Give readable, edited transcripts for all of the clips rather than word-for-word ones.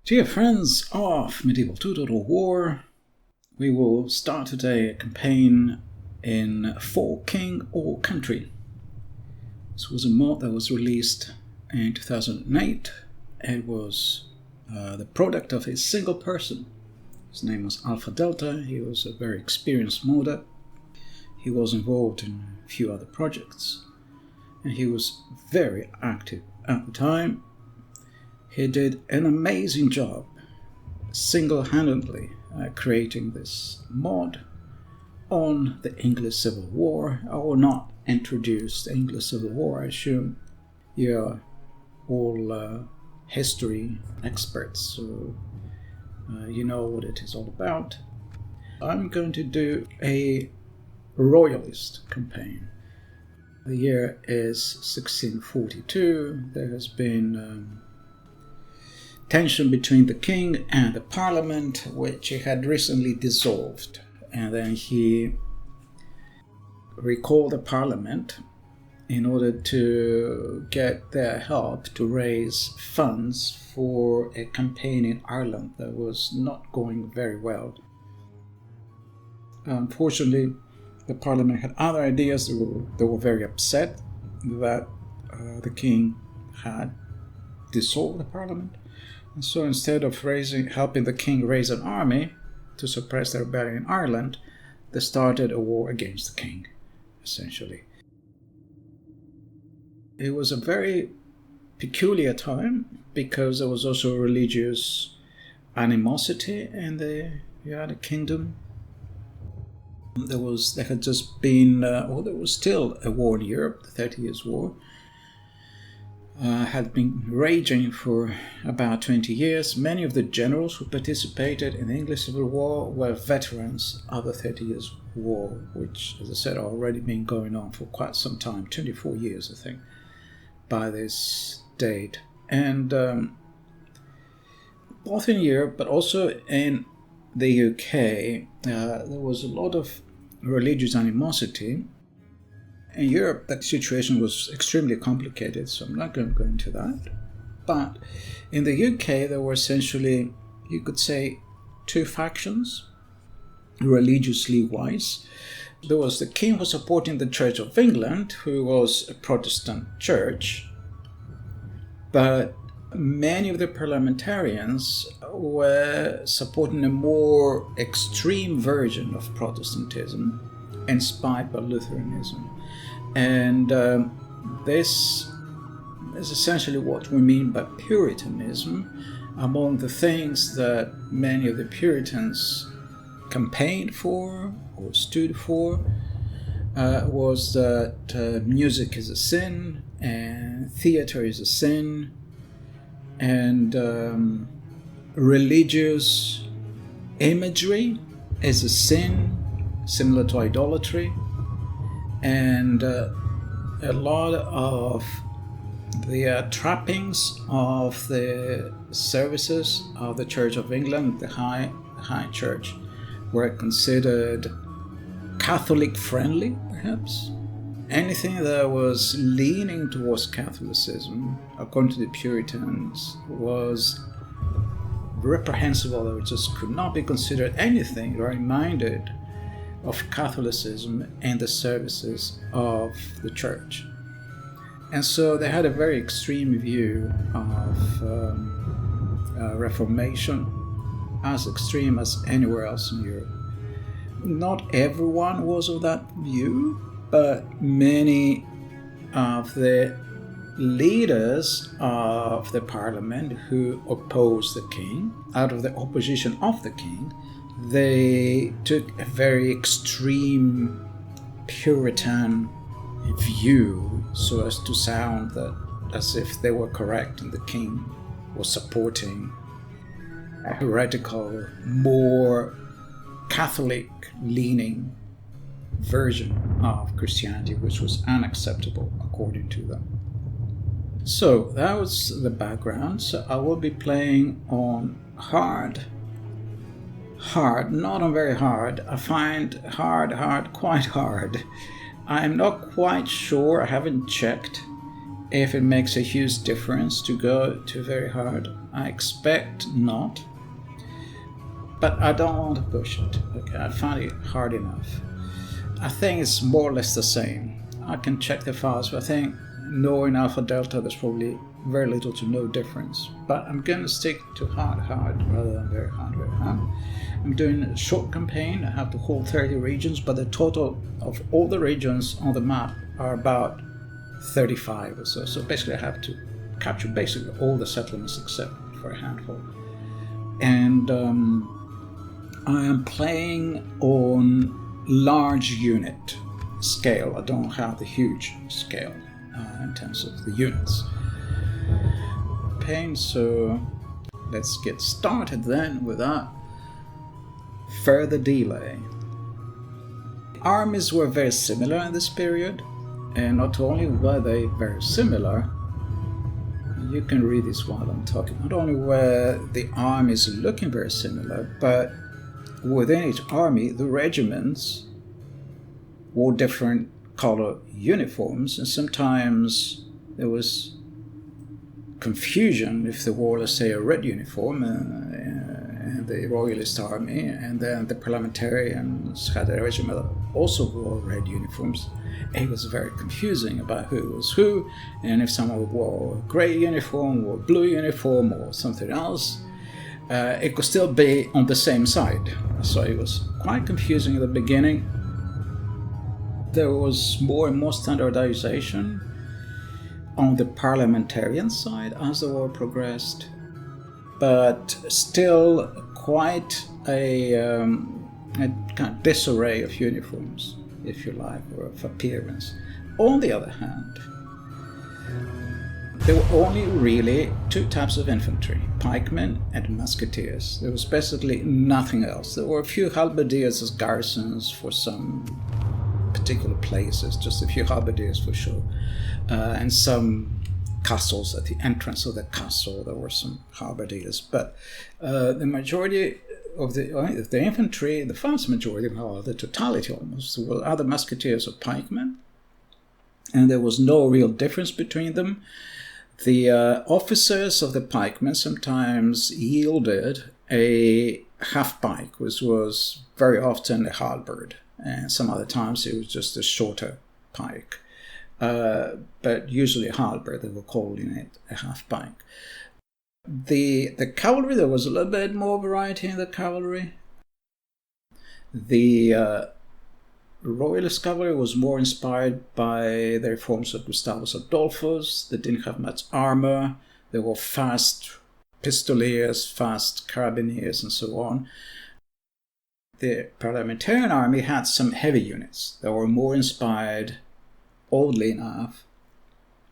Dear friends of Medieval 2 War, we will start today a campaign in For King or Country. This was a mod that was released in 2008. It was the product of a single person. His name was Alpha Delta. He was a very experienced modder. He was involved in a few other projects, and he was very active at the time. He did an amazing job single-handedly creating this mod on the English Civil War. I will not introduce the English Civil War. I assume you're all history experts, so you know what it is all about. I'm going to do a Royalist campaign. The year is 1642. There has been tension between the king and the parliament, which he had recently dissolved, and then he recalled the parliament in order to get their help to raise funds for a campaign in Ireland that was not going very well. Unfortunately, the parliament had other ideas. They were very upset that the king had dissolved the parliament. And so instead of helping the king raise an army to suppress the rebellion in Ireland, they started a war against the king, essentially. It was a very peculiar time because there was also religious animosity in the United Kingdom. There had just been, there was still a war in Europe, the 30 Years' War. Had been raging for about 20 years. Many of the generals who participated in the English Civil War were veterans of the 30 Years' War, which, as I said, had already been going on for quite some time, 24 years, I think, by this date. And both in Europe, but also in the UK, there was a lot of religious animosity. In Europe, that situation was extremely complicated, so I'm not going to go into that. But in the UK, there were essentially, you could say, two factions, religiously wise. There was the king who was supporting the Church of England, who was a Protestant church, but many of the parliamentarians were supporting a more extreme version of Protestantism, inspired by Lutheranism. And this is essentially what we mean by Puritanism. Among the things that many of the Puritans campaigned for or stood for was that music is a sin, and theater is a sin, and religious imagery is a sin, similar to idolatry. And a lot of the trappings of the services of the Church of England, the High Church, were considered Catholic friendly, perhaps. Anything that was leaning towards Catholicism, according to the Puritans, was reprehensible. It just could not be considered anything reminded of Catholicism and the services of the church. And so they had a very extreme view of Reformation, as extreme as anywhere else in Europe. Not everyone was of that view, but many of the leaders of the parliament who opposed the king, out of the opposition of the king, they took a very extreme Puritan view so as to sound as if they were correct and the king was supporting a heretical, more Catholic-leaning version of Christianity, which was unacceptable according to them. So that was the background. So I will be playing on hard, not on very hard. I find hard quite hard. I'm not quite sure, I haven't checked if it makes a huge difference to go to very hard. I expect not. But I don't want to push it. Okay, I find it hard enough. I think it's more or less the same. I can check the files, but I think knowing Alpha Delta, there's probably very little to no difference. But I'm going to stick to hard rather than very hard. I'm doing a short campaign. I have to hold 30 regions, but the total of all the regions on the map are about 35 or so. So basically I have to capture basically all the settlements except for a handful. And I am playing on large unit scale. I don't have the huge scale in terms of the units. So let's get started then without further delay. Armies were very similar in this period, and not only were they very similar, you can read this while I'm talking, not only were the armies looking very similar, but within each army the regiments wore different color uniforms, and sometimes there was confusion if they wore, let's say, a red uniform in the Royalist army, and then the parliamentarians had a regiment that also wore red uniforms. It was very confusing about who was who, and if someone wore a grey uniform or a blue uniform or something else, it could still be on the same side. So it was quite confusing at the beginning. There was more and more standardization on the parliamentarian side as the war progressed, but still quite a kind of disarray of uniforms, if you like, or of appearance. On the other hand, there were only really two types of infantry, pikemen and musketeers. There was basically nothing else. There were a few halberdiers as garrisons for some particular places, just a few halberdiers for sure, and some castles. At the entrance of the castle there were some halberdiers, but the majority of the infantry, the vast majority, well, the totality almost, were either musketeers or pikemen, and there was no real difference between them. The officers of the pikemen sometimes yielded a half-pike, which was very often a halberd, and some other times it was just a shorter pike. But usually a halberd, they were calling it a half-pike. The cavalry, there was a little bit more variety in the cavalry. The Royalist cavalry was more inspired by the reforms of Gustavus Adolphus. They didn't have much armor. They were fast pistoliers, fast carabiniers, and so on. The parliamentarian army had some heavy units that were more inspired, oddly enough,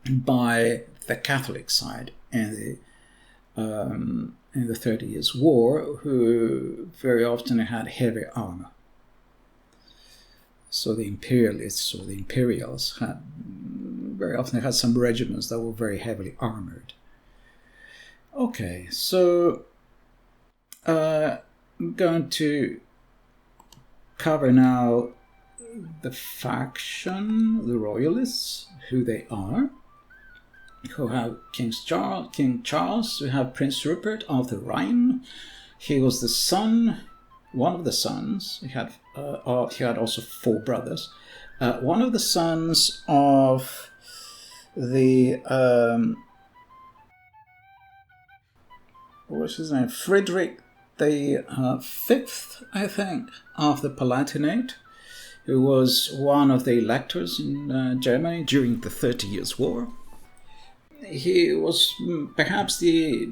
by the Catholic side in the 30 Years' War, who very often had heavy armor. So the imperialists or the imperials had very often had some regiments that were very heavily armored. Okay, so I'm going to cover now the faction, the Royalists, who they are, who have King Charles, we have Prince Rupert of the Rhine. He was the son, one of the sons, he had also 4 brothers, one of the sons of the, what was his name, Frederick the Fifth, I think, of the Palatinate, who was one of the electors in Germany during the 30 Years' War. He was perhaps the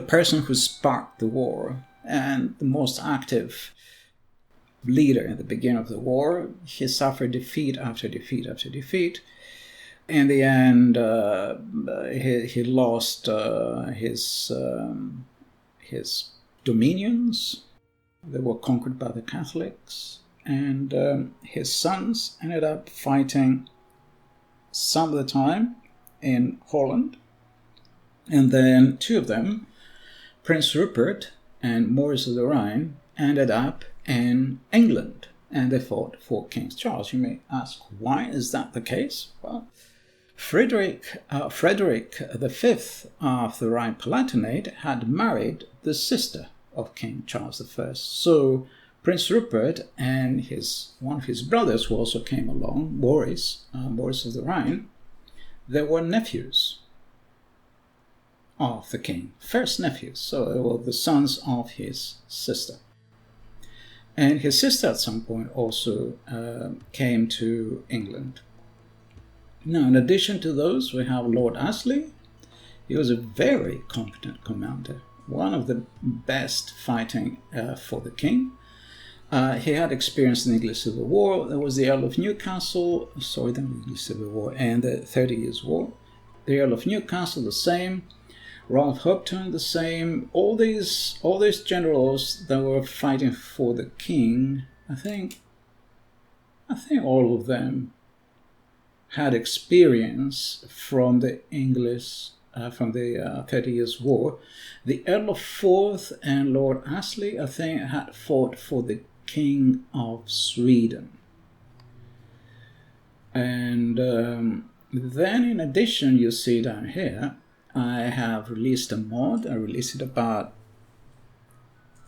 person who sparked the war and the most active leader in the beginning of the war. He suffered defeat after defeat after defeat. In the end, he lost his dominions. They were conquered by the Catholics, and his sons ended up fighting some of the time in Holland, and then 2 of them, Prince Rupert and Maurice of the Rhine, ended up in England, and they fought for King Charles. You may ask, why is that the case? Well, Frederick V of the Rhine Palatinate had married the sister of King Charles I. So Prince Rupert and one of his brothers, who also came along, Boris of the Rhine, they were nephews of the king, first nephews, so they were the sons of his sister. And his sister at some point also came to England. Now, in addition to those, we have Lord Ashley. He was a very competent commander, one of the best fighting for the king. He had experience in the English Civil War. There was the Earl of Newcastle, the English Civil War and the 30 Years' War. The Earl of Newcastle, the same. Ralph Hopton, the same. All these generals that were fighting for the king, I think all of them had experience from the English, from the 30 Years' War. The Earl of Forth and Lord Ashley, I think, had fought for the King of Sweden. And then, in addition, you see down here, I have released a mod. I released it about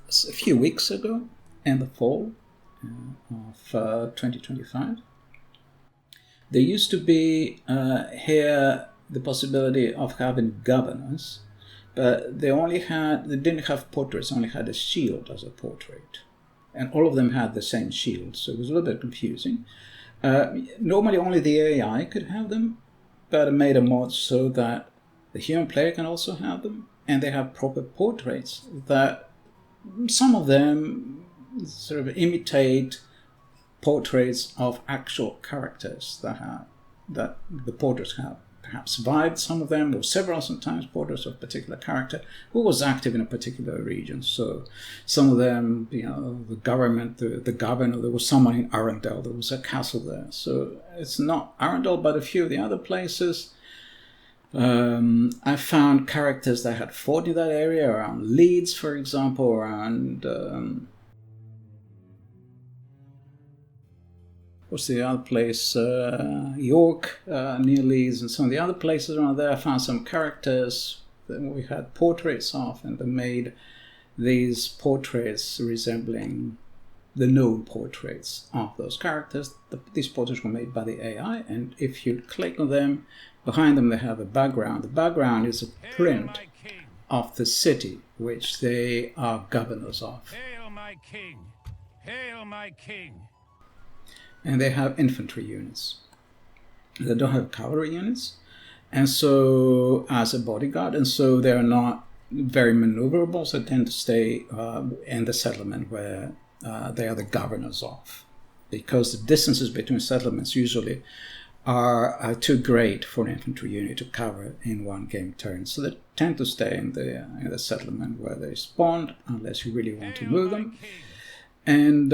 a few weeks ago, in the fall of 2025. There used to be here the possibility of having governors, but they didn't have portraits, only had a shield as a portrait. And all of them had the same shield, so it was a little bit confusing. Normally only the AI could have them, but I made a mod so that the human player can also have them, and they have proper portraits that some of them sort of imitate portraits of actual characters that the portraits have perhaps survived, some of them, or several sometimes portraits of a particular character who was active in a particular region. So some of them, the government, the governor, there was someone in Arundel, there was a castle there. So it's not Arundel, but a few of the other places. I found characters that had fought in that area, around Leeds, for example, around what's the other place? York, near Leeds, and some of the other places around there. I found some characters that we had portraits of, and they made these portraits resembling the known portraits of those characters. These portraits were made by the AI, and if you click on them, behind them they have a background. The background is a print of the city which they are governors of. Hail my king! Hail my king! And they have infantry units. They don't have cavalry units, and so as a bodyguard, and so they're not very maneuverable, so they tend to stay in the settlement where they are the governors of, because the distances between settlements usually are too great for an infantry unit to cover in one game turn. so they tend to stay in the settlement where they spawned, unless you really want to move them. And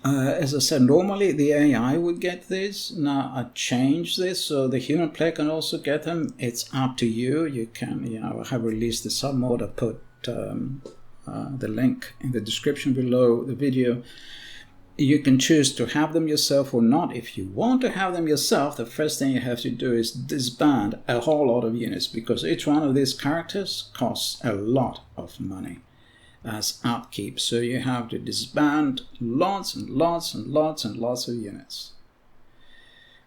as I said, normally the AI would get this. Now I changed this so the human player can also get them. It's up to you. You can, I have released the submod. I put the link in the description below the video. You can choose to have them yourself or not. If you want to have them yourself, the first thing you have to do is disband a whole lot of units, because each one of these characters costs a lot of money as upkeep. So you have to disband lots and lots and lots and lots of units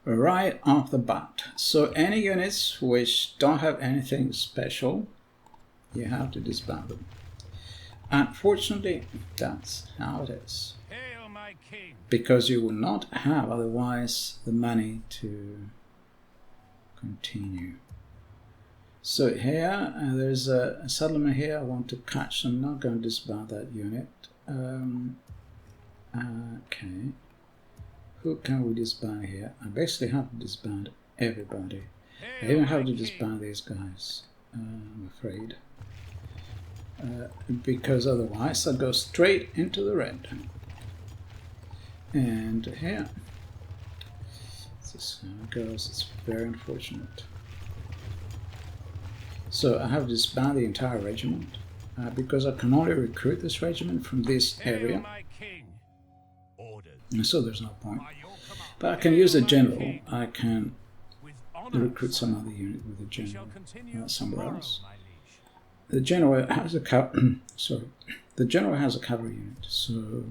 right off the bat. So any units which don't have anything special, you have to disband them. Unfortunately, that's how it is, because you will not have otherwise the money to continue. So here, there's a settlement here I want to catch. I'm not going to disband that unit. Okay. Who can we disband here? I basically have to disband everybody. I even have to disband these guys, I'm afraid. Because otherwise I'll go straight into the red. And here, this is how it goes. It's very unfortunate. So I have to disband the entire regiment, because I can only recruit this regiment from this area, and so there's no point. But I can use a general. I can recruit some other unit with a general somewhere else. The general has a the general has a cavalry unit, so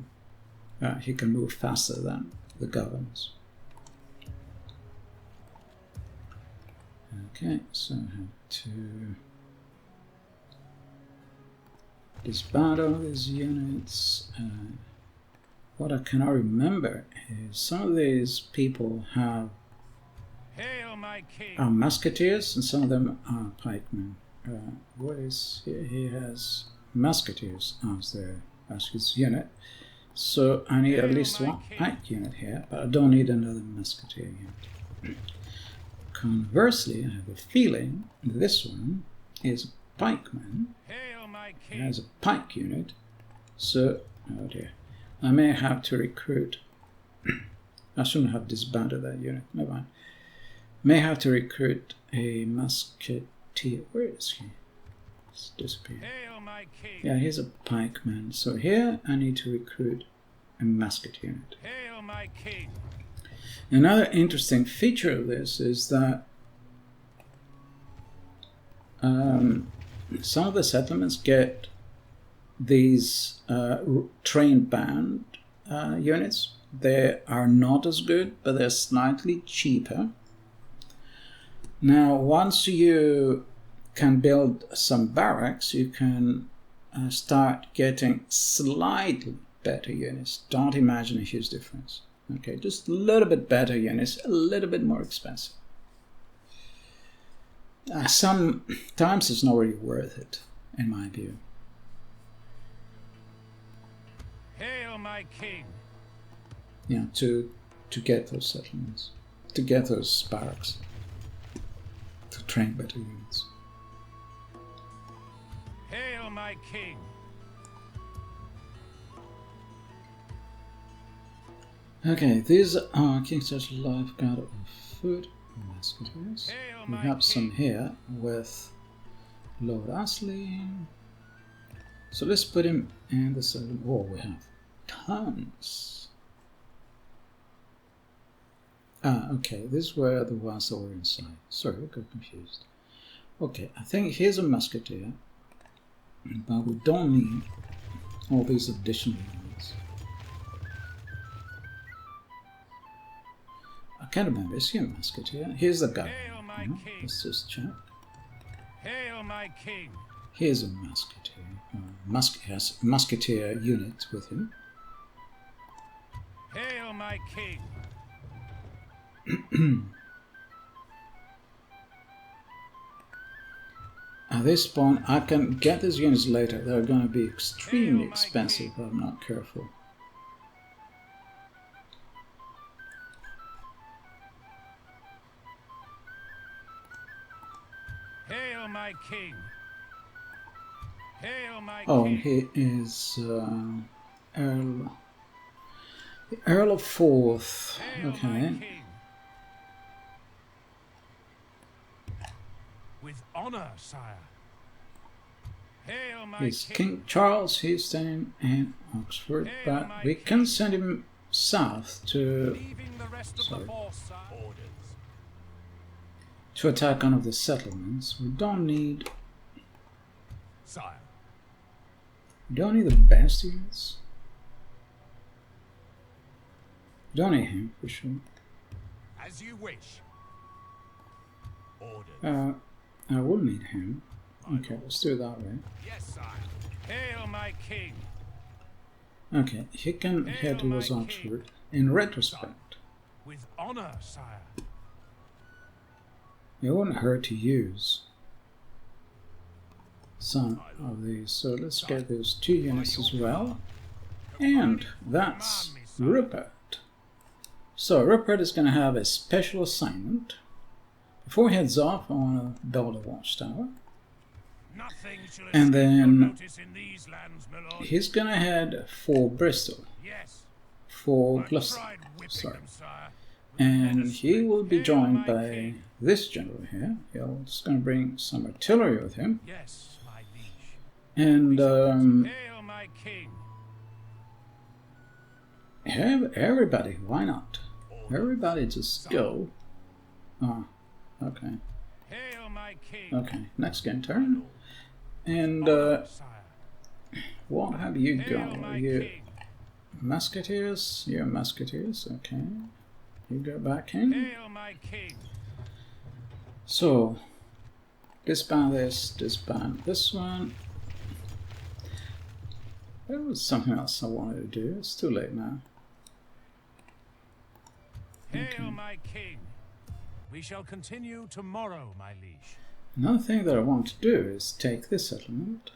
he can move faster than the governors. Okay, so I have to disband all these units. What I cannot remember is some of these people are musketeers and some of them are pikemen. What is he has musketeers as his unit, so I need at least one pike unit here, but I don't need another musketeer unit. Conversely, I have a feeling this one is a pikeman. It has a pike unit, so oh dear, I may have to recruit. I shouldn't have disbanded that unit. Never mind. May have to recruit a musketeer. Where is he? He's disappeared. Yeah, he's a pikeman. So here I need to recruit a musketeer unit. Hail my king! Another interesting feature of this is that some of the settlements get these trained band units. They are not as good, but they're slightly cheaper. Now, once you can build some barracks, you can start getting slightly better units. Don't imagine a huge difference. Okay, just a little bit better units, a little bit more expensive. Sometimes it's not really worth it, in my view. Hail my king! Yeah, to get those settlements, to get those barracks, to train better units. Hail my king! Okay, these are King's Lifeguard of Foot Musketeers. We have some here with Lord Astley. So let's put him in the settlement. Oh, we have tons. Okay, these were the ones that were inside. Sorry, I got confused. Okay, I think here's a musketeer, but we don't need all these additional units. I can't remember, is he a musketeer? Here's the guy. Let's just check. Hail my king! Here's a musketeer. He has a musketeer unit with him. Hail my king! At this point, I can get these units later. They're going to be extremely expensive if I'm not careful. Hail my king! Hail my Oh, king! he is Earl. The Earl of Forth. Hail my Okay. king! With honor, sire. Hail my He's king! King Charles. He's staying in Oxford, but we can send him south to Leaving the rest of the force, sire. Orders. to attack one of the settlements. We don't need Sire. the best units. We don't need him for sure. As you wish. Orders. I will need him. Okay, let's do it that way. Yes, sire. Hail my king! Okay, he can head towards Oxford. In retrospect, With honor, sire. it wouldn't hurt to use some of these. So let's get those 2 units as well. And that's Rupert. So Rupert is going to have a special assignment. Before he heads off, I want to build a watchtower. Nothing shall And escape then your notice in these lands, my lord. He's going to head for Bristol. Yes. For I Gloucester. tried whipping Sorry. them, sire. And he will be Hail joined my by king. this general here. He's going to bring some artillery with him. Yes, my liege. And Hail my king. have everybody, why not? Everybody just go. Okay. Hail my king. Okay, next game turn. And Sire. what have you Hail got? my You king. musketeers? You're musketeers, okay. You go back in. Hail my king. So, disband this, disband this one. There was something else I wanted to do. It's too late now. Hail my king. We shall continue tomorrow, my liege. Another thing that I want to do is take this settlement.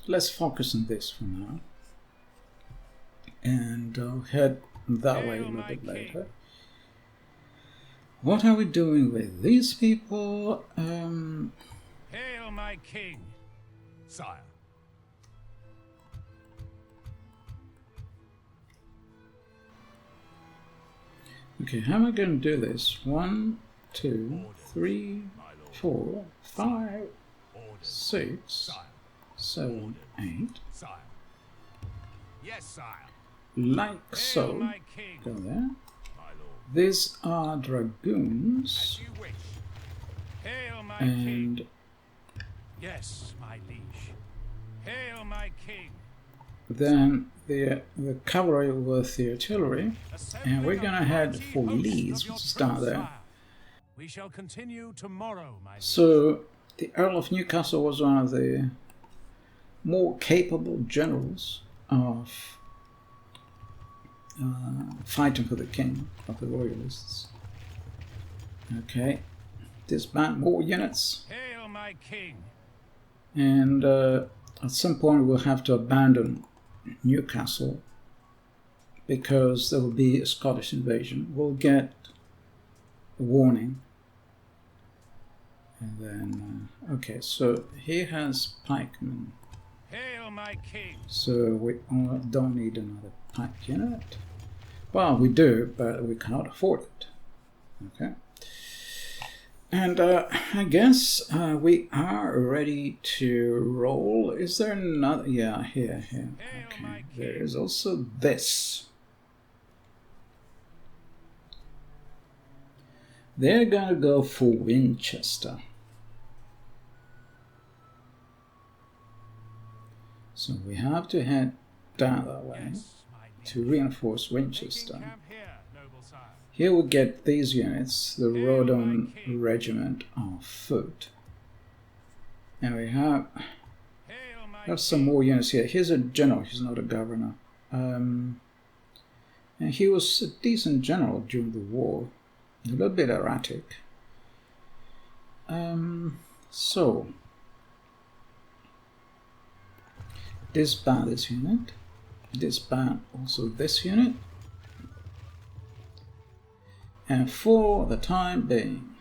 Let's focus on this for now. And I'll head that way a little bit later. What are we doing with these people? Hail my king. Sire. Okay, how am I going to do this? 1, 2, 3, 4, 5, 6, 7, 8. Sire. Yes, sire. Like so. Hail my king. Go there. My lord. These are dragoons. As you wish. Hail my And king. Yes, my liege. Hail my king. then the cavalry with the artillery. And we're gonna head for Leeds, which is down there. We shall continue tomorrow, my liege. So the Earl of Newcastle was one of the more capable generals of fighting for the king of the Royalists. Okay, disband more units, Hail my king. and at some point we'll have to abandon Newcastle because there will be a Scottish invasion. We'll get a warning, and then okay, so he has pikemen. Hail my king. So we don't need another pike unit. Well, we do, but we cannot afford it. Okay. And I guess we are ready to roll. Is there another? Yeah, here. Okay. There is also this. They're gonna go for Winchester. So we have to head down that way to reinforce Winchester. Here we get these units, the Rodon Regiment of Foot. And we have some more units here. Here's a general, he's not a governor. And he was a decent general during the war. A little bit erratic. So disband this unit, disband also this unit, and for the time being,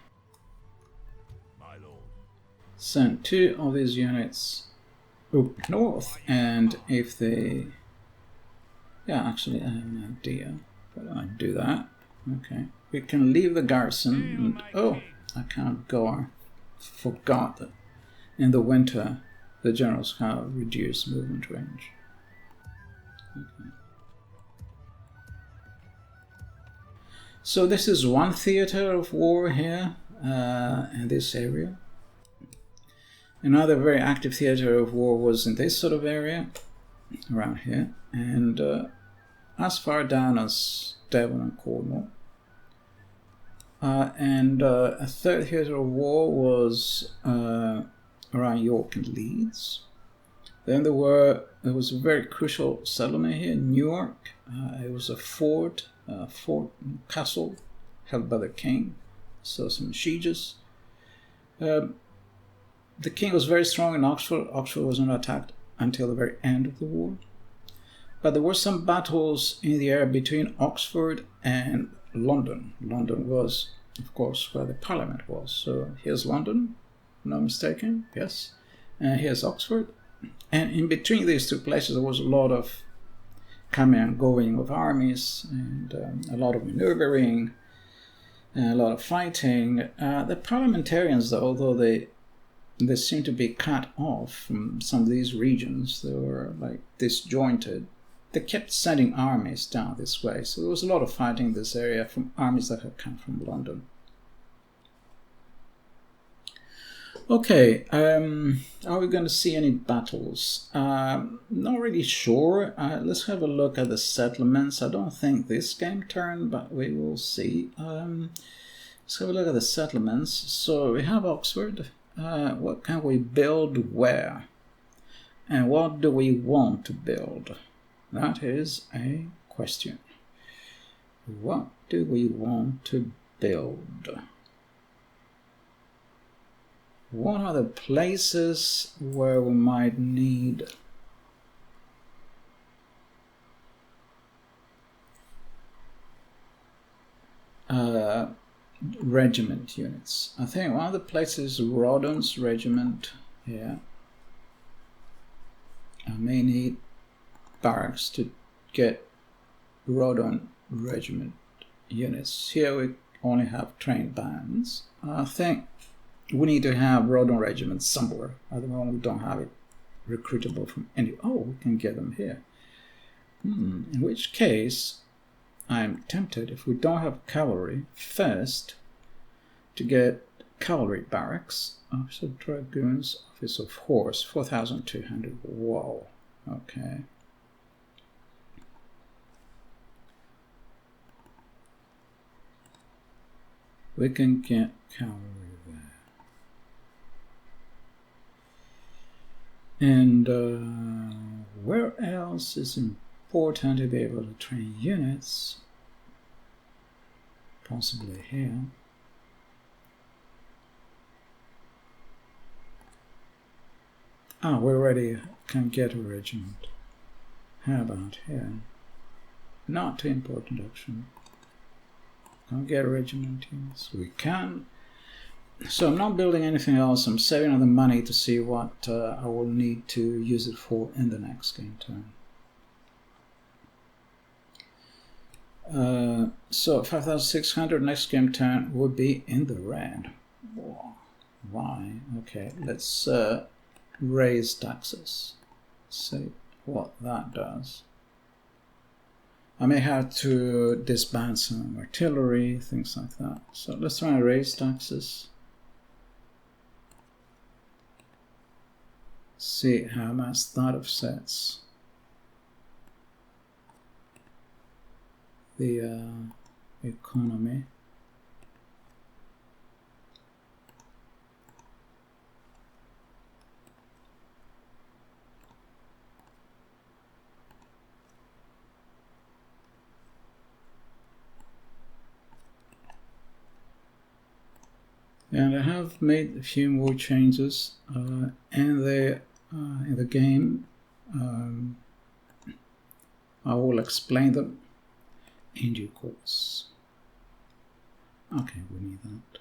My lord. send 2 of these units up north, and if they, yeah, actually I have an idea, but I do that. Okay, we can leave the garrison, and oh, I can't go, I forgot that in the winter the generals have reduced movement range. Okay. So this is one theater of war here in this area. Another very active theater of war was in this sort of area around here, and as far down as Devon and Cornwall. And a third theater of war was around York and Leeds. Then there was a very crucial settlement here in Newark. It was a fort castle held by the king, so some sieges. The king was very strong in Oxford. Oxford was not attacked until the very end of the war. But there were some battles in the air between Oxford and London. London was, of course, where the Parliament was. So here's London, no mistaken, yes. And here's Oxford. And in between these two places there was a lot of coming and going of armies, and a lot of maneuvering, and a lot of fighting. The parliamentarians, though, although they seem to be cut off from some of these regions, they were like disjointed. They kept sending armies down this way, so there was a lot of fighting in this area from armies that had come from London. Okay, are we going to see any battles? Not really sure. Let's have a look at the settlements. I don't think this game turn, but we will see. Let's have a look at the settlements. So we have Oxford. What can we build where? And what do we want to build? That is a question. What do we want to build? What are the places where we might need regiment units? I think one of the places is Rodon's regiment here. I may need barracks to get Rodon regiment units. Here we only have trained bands. I think we need to have Rodon regiments somewhere. At the moment, we don't have it recruitable from any. Oh, we can get them here. In which case, I'm tempted, if we don't have cavalry, first to get cavalry barracks. Officer of Dragoons, Office of Horse, 4,200. Whoa. Okay. We can get cavalry there. And where else is important to be able to train units? Possibly here. We already can get a regiment. How about here? Not too important option. Can't get a regiment units. We can. So I'm not building anything else. I'm saving all the money to see what I will need to use it for in the next game turn. So 5,600 next game turn would be in the red. Why? Okay, let's raise taxes. See what that does. I may have to disband some artillery, things like that. So let's try and raise taxes. See how much that offsets the economy. And I have made a few more changes in the game. I will explain them in due course. Okay, we need that.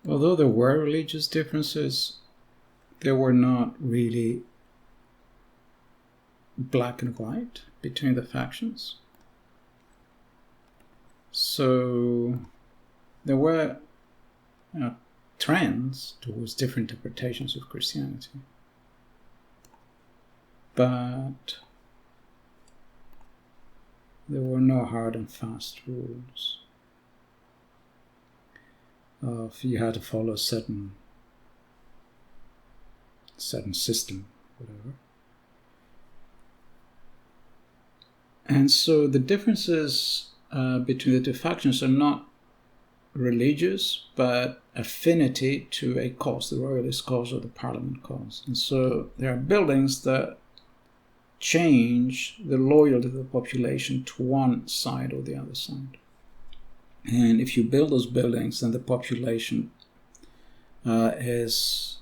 Although there were religious differences, they were not really black and white between the factions. So there were trends towards different interpretations of Christianity. But there were no hard and fast rules. You had to follow a certain system, whatever. And so the differences between the two factions are not religious, but affinity to a cause, the royalist cause or the parliament cause. And so there are buildings that change the loyalty of the population to one side or the other side. And if you build those buildings, then the population is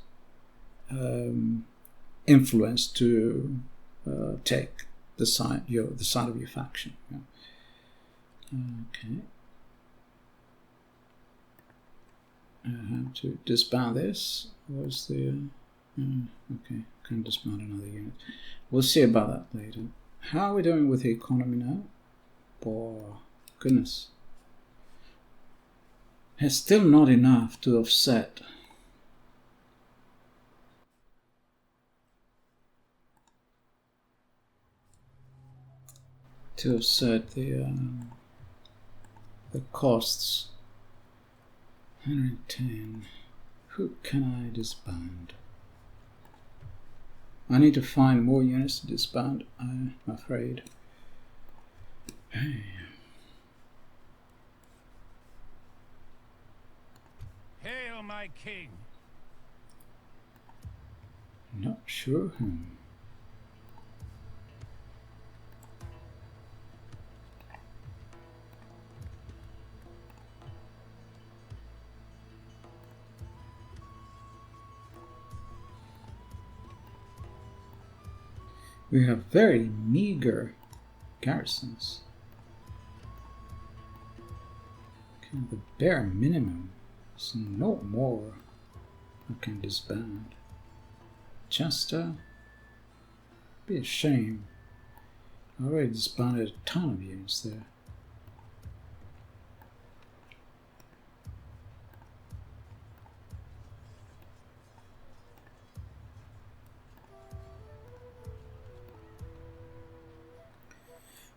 influenced to take the side of your faction. Yeah. Okay. I have to disband this. Where's the... okay, can disband another unit. We'll see about that later. How are we doing with the economy now? Oh, goodness. It's still not enough to offset to offset the costs. 110. Who can I disband? I need to find more units to disband, I'm afraid. Hail, my king! Not sure whom. We have very meager garrisons. Kind of the bare minimum. There's no more I can disband. Chester? Be a shame. I already disbanded a ton of units there.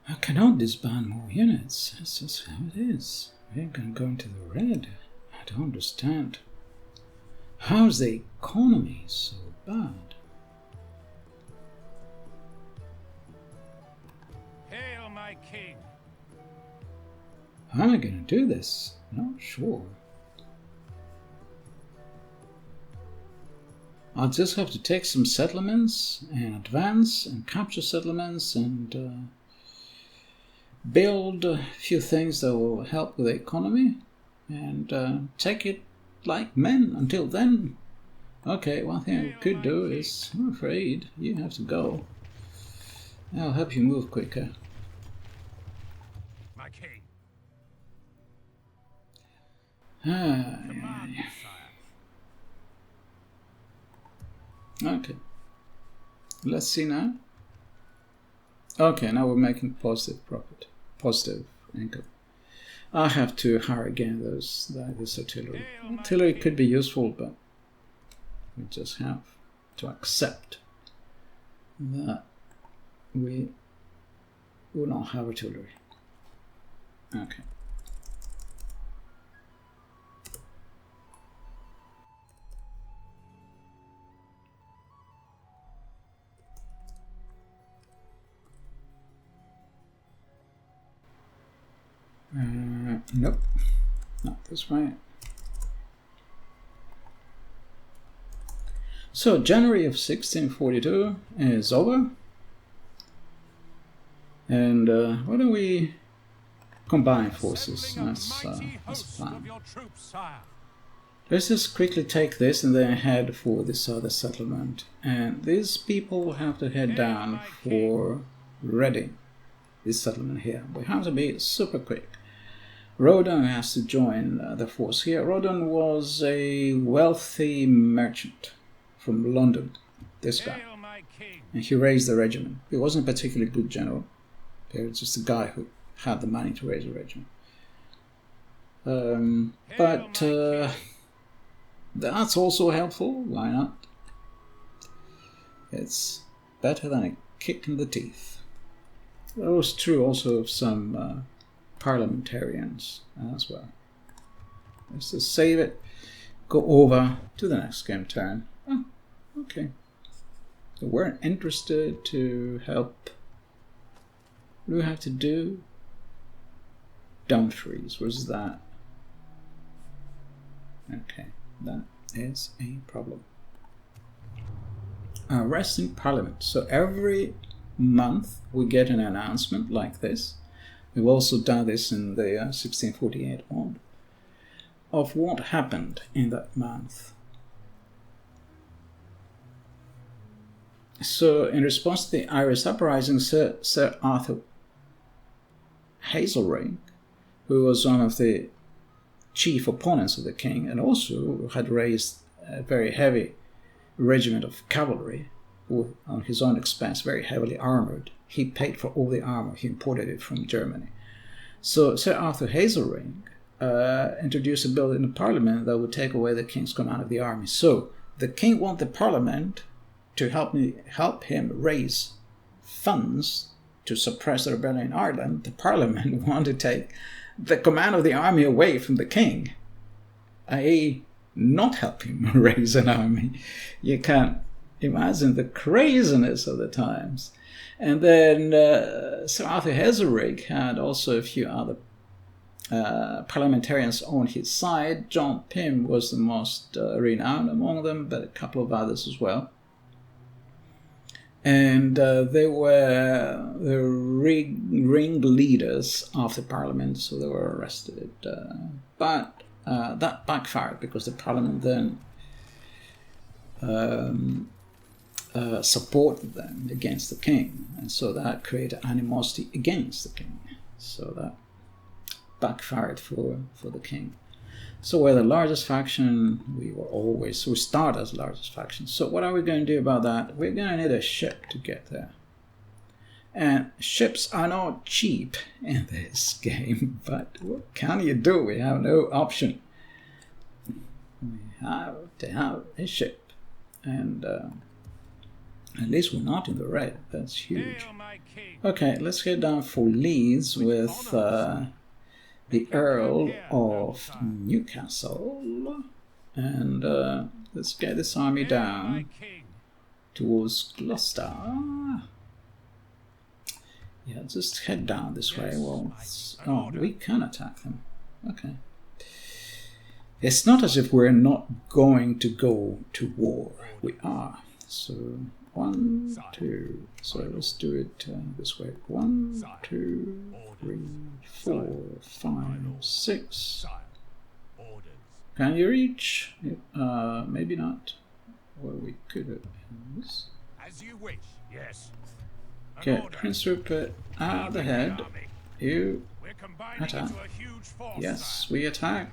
I cannot disband more units. That's just how it is. We're gonna go into the red. I don't understand. How's the economy so bad? Hail, my king! How am I gonna do this? Not sure. I'll just have to take some settlements and advance and capture settlements and build a few things that will help with the economy and take it like men until then. Okay, one thing I could do is, I'm afraid you have to go. I'll help you move quicker. My king. Okay. Let's see now. Okay, now we're making positive profit. Positive income. I have to hire again this artillery. Artillery could be useful, but we just have to accept that we will not have artillery. Okay. Nope, not this way. So January of 1642 is over, and why don't we combine forces? That's plan. Let's just quickly take this and then head for this other settlement, and these people have to head down for Reading. This settlement here. We have to be super quick. Rodon has to join the force here. Rodon was a wealthy merchant from London, this guy, and he raised the regiment. He wasn't a particularly good general. He was just a guy who had the money to raise a regiment. But that's also helpful. Why not? It's better than a kick in the teeth. That was true also of some parliamentarians as well. Let's just save it, go over to the next game turn. Oh, okay. So we're interested to help. What do we have to do? Dumfries, where's that? Okay, that is a problem. Arrest in Parliament. So every month we get an announcement like this. We've also done this in the 1648 one of what happened in that month. So in response to the Irish uprising, Sir Arthur Hazelrig, who was one of the chief opponents of the king and also had raised a very heavy regiment of cavalry on his own expense, very heavily armored. He paid for all the armor. He imported it from Germany. So Sir Arthur Hazelrig introduced a bill in the parliament that would take away the king's command of the army. So the king wanted the parliament to help him raise funds to suppress the rebellion in Ireland, the Parliament wanted to take the command of the army away from the king, i.e. not help him raise an army. You can't imagine the craziness of the times. And then Sir Arthur Hazelrig had also a few other parliamentarians on his side. John Pym was the most renowned among them, but a couple of others as well. And they were the ringleaders of the parliament, so they were arrested. But that backfired because the parliament then supported them against the king, and so that created animosity against the king. So that backfired for the king. So we're the largest faction. We start as the largest faction. So what are we going to do about that? We're going to need a ship to get there. And ships are not cheap in this game, but what can you do? We have no option. We have to have a ship. And at least we're not in the red. That's huge. Okay, let's get down for Leeds with the Earl of Newcastle, and let's get this army down towards Gloucester. Yeah, just head down this way. Well, we can attack them. Okay. It's not as if we're not going to go to war. We are. So 1, 2. So let's do it this way. 1, 2, 3, 4, 5, 6. Can you reach? Maybe not. Well, we could have this. As you wish. Yes. Okay, Prince Rupert at the head. You attack. Yes, we attack.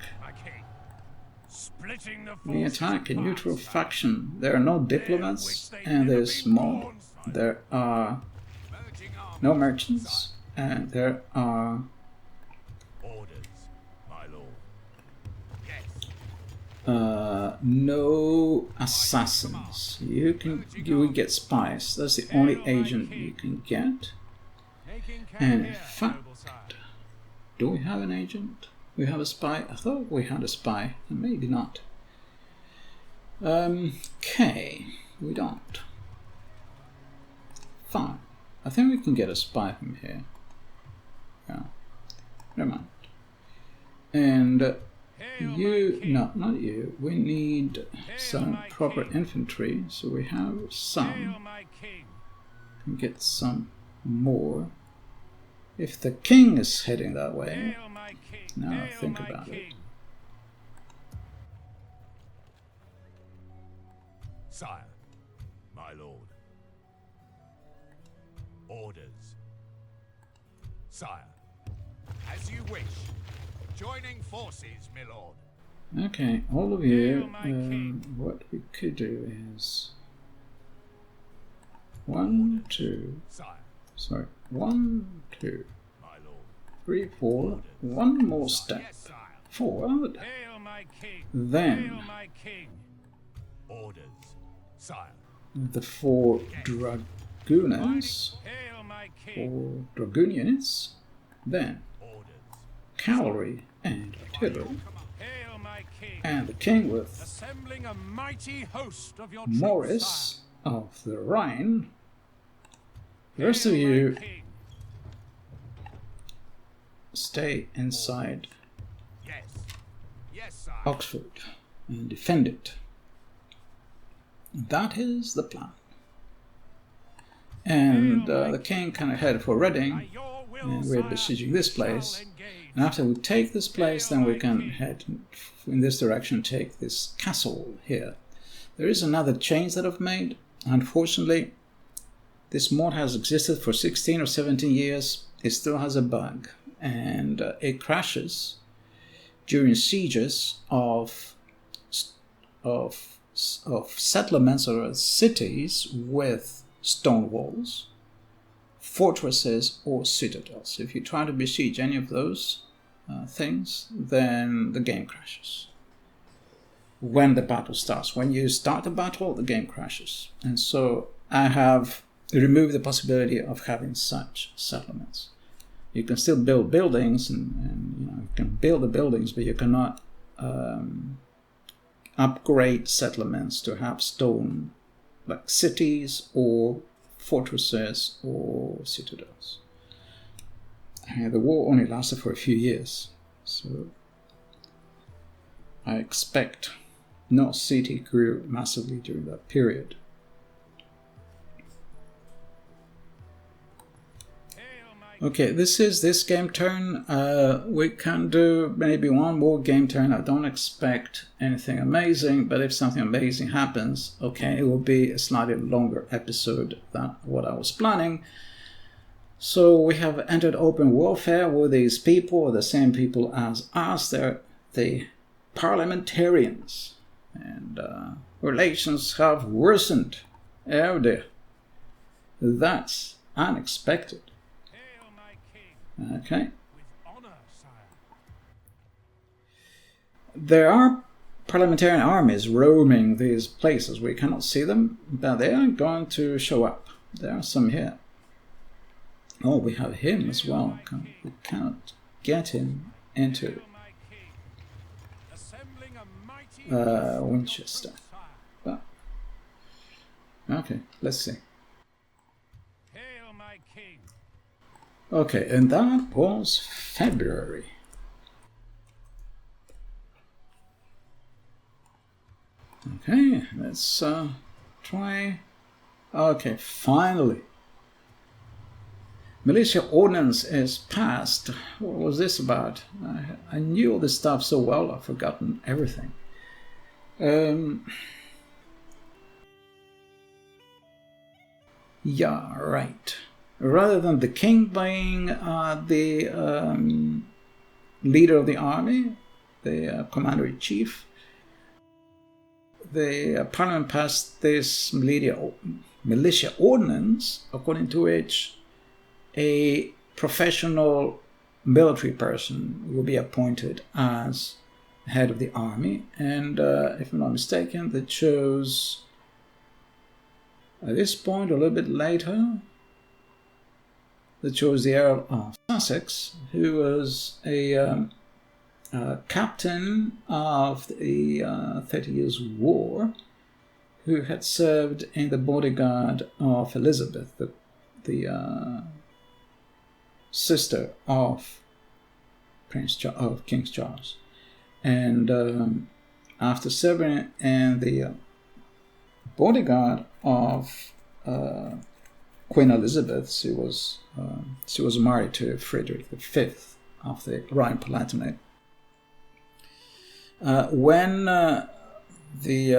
We attack a neutral faction. There are no diplomats, and there's more. There are no merchants, and there are no assassins. You will get spies. That's the only agent you can get. And in fact, do we have an agent? We have a spy? I thought we had a spy. Maybe not. Okay, we don't. Fine. I think we can get a spy from here. Yeah. Never mind. And you, no, not you. We need some proper infantry, so we have some. Can get some more. If the king is heading that way, now think about it. Sire, my lord. Orders. Sire, as you wish. Joining forces, my lord. Okay, all of you, what we could do is 1, 2, sorry, 1, 2, 3, 4, one more step forward, then the 4 dragooners, 4 dragoon units, then cavalry and artillery, and the king with Maurice of the Rhine. The rest of you stay inside Oxford and defend it. That is the plan. And the king kind of headed for Reading, and we're besieging this place. And after we take this place, then we can head in this direction, take this castle here. There is another change that I've made. Unfortunately, this mod has existed for 16 or 17 years. It still has a bug, and it crashes during sieges of settlements or cities with stone walls, fortresses or citadels. If you try to besiege any of those things, then the game crashes. When the battle starts, when you start the battle, the game crashes. And so I have remove the possibility of having such settlements. You can still build buildings, and you can build the buildings, but you cannot upgrade settlements to have stone, like cities or fortresses or citadels. The war only lasted for a few years, so I expect no city grew massively during that period. Okay, this is this game turn. We can do maybe one more game turn. I don't expect anything amazing, but if something amazing happens, okay, it will be a slightly longer episode than what I was planning. So we have entered open warfare with these people, the same people as us. They're the parliamentarians, and relations have worsened. Oh dear, that's unexpected. Okay. There are parliamentarian armies roaming these places. We cannot see them, but they are going to show up. There are some here. Oh, we have him as well. We cannot get him into Winchester. But, okay, let's see. Okay, and that was February. Okay, let's try. Okay, finally. Militia ordinance is passed. What was this about? I knew all this stuff so well, I've forgotten everything. Yeah, right. Rather than the king being the leader of the army, the commander-in-chief, the parliament passed this militia ordinance, according to which a professional military person will be appointed as head of the army. And if I'm not mistaken, they chose, at this point, a little bit later, they chose the Earl of Sussex, who was a captain of the 30 Years' War, who had served in the bodyguard of Elizabeth, the sister of King Charles. And after serving in the bodyguard of Queen Elizabeth, she was married to Frederick V of the Rhine-Palatinate. When the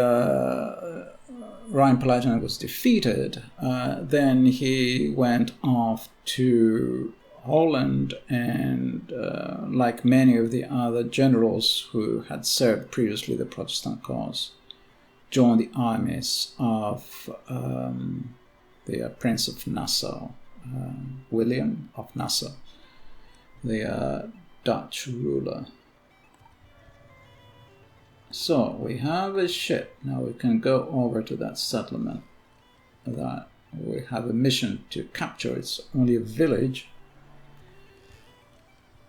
Rhine-Palatinate was defeated, then he went off to Holland and, like many of the other generals who had served previously the Protestant cause, joined the armies of the Prince of Nassau, William of Nassau, the Dutch ruler. So we have a ship. Now we can go over to that settlement that we have a mission to capture. It's only a village.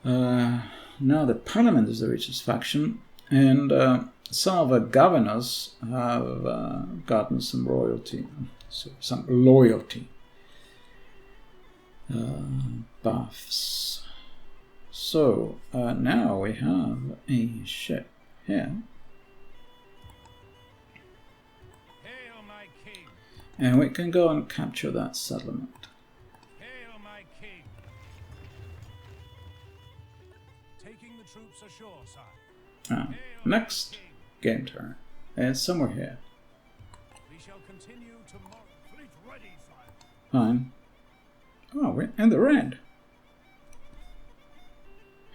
Now the parliament is the richest faction, and some of the governors have gotten some royalty, so some loyalty buffs. So now we have a ship here. Hail, my king. And we can go and capture that settlement. Hail, my king. Taking the troops ashore, sire. Next game turn. It's somewhere here. We shall continue tomorrow. Fleet ready, sire. Fine. Oh, we're in the red.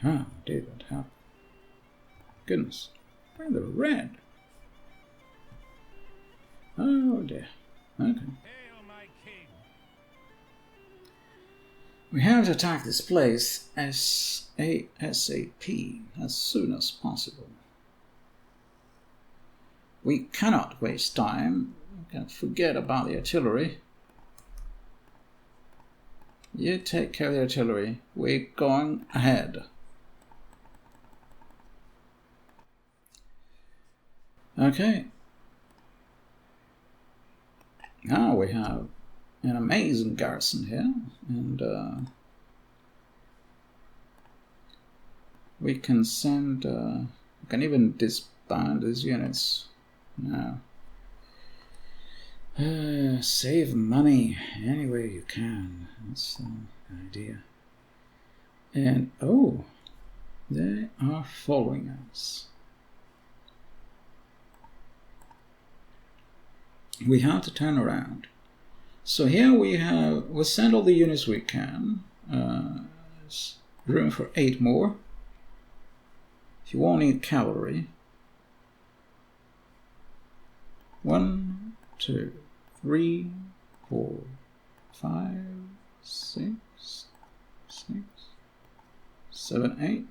How did that happen? Goodness. We're in the red. Oh dear. Okay. Hail, my king. We have to attack this place ASAP, as soon as possible. We cannot waste time. We can't forget about the artillery. You take care of the artillery. We're going ahead. Okay. Now we have an amazing garrison here, and we can send, we can even disband these units now. Save money any way you can. That's the idea. And oh, they are following us. We have to turn around. So here we'll send all the units we can. There's room for 8 more. If you won't need cavalry. 1, 2, 3, 4, 5, 6, 7, 8.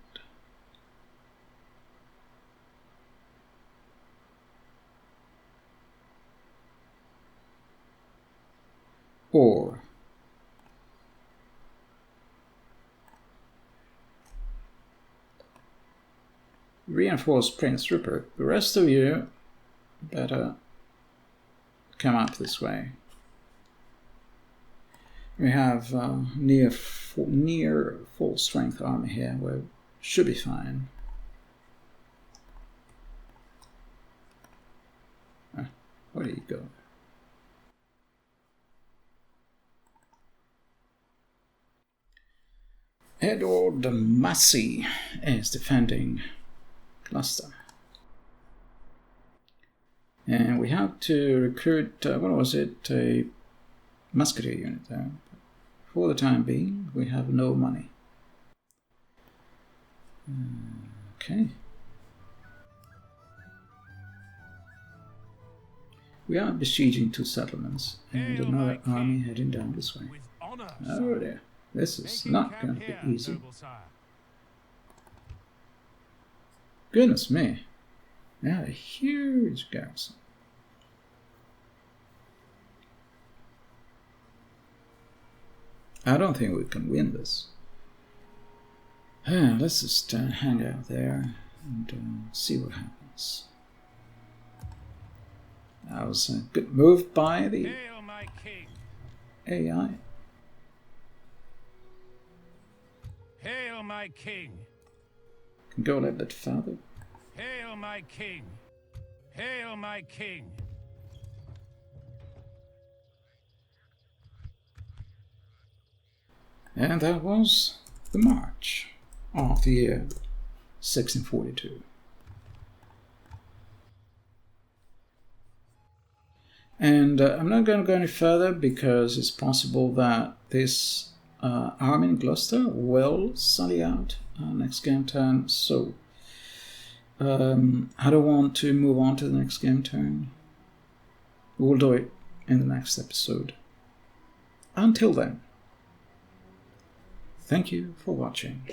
Or reinforce Prince Rupert. The rest of you better come up this way. We have near full strength army here. We should be fine. Where do you go? Edward the Massey is defending Gloucester. And we have to recruit, what was it, a musketeer unit there. For the time being, we have no money. Okay. We are besieging 2 settlements and another army heading down this way. Oh dear. This is not going to be easy. Goodness me. They have a huge garrison. I don't think we can win this. Let's just hang out there and see what happens. That was a good move by the AI. Hail my king! Can go a little bit further. Hail my king! Hail my king! And that was the March of the year 1642. And I'm not going to go any further because it's possible that this army in Gloucester will sally out next game turn, so I don't want to move on to the next game turn. We'll do it in the next episode. Until then, thank you for watching.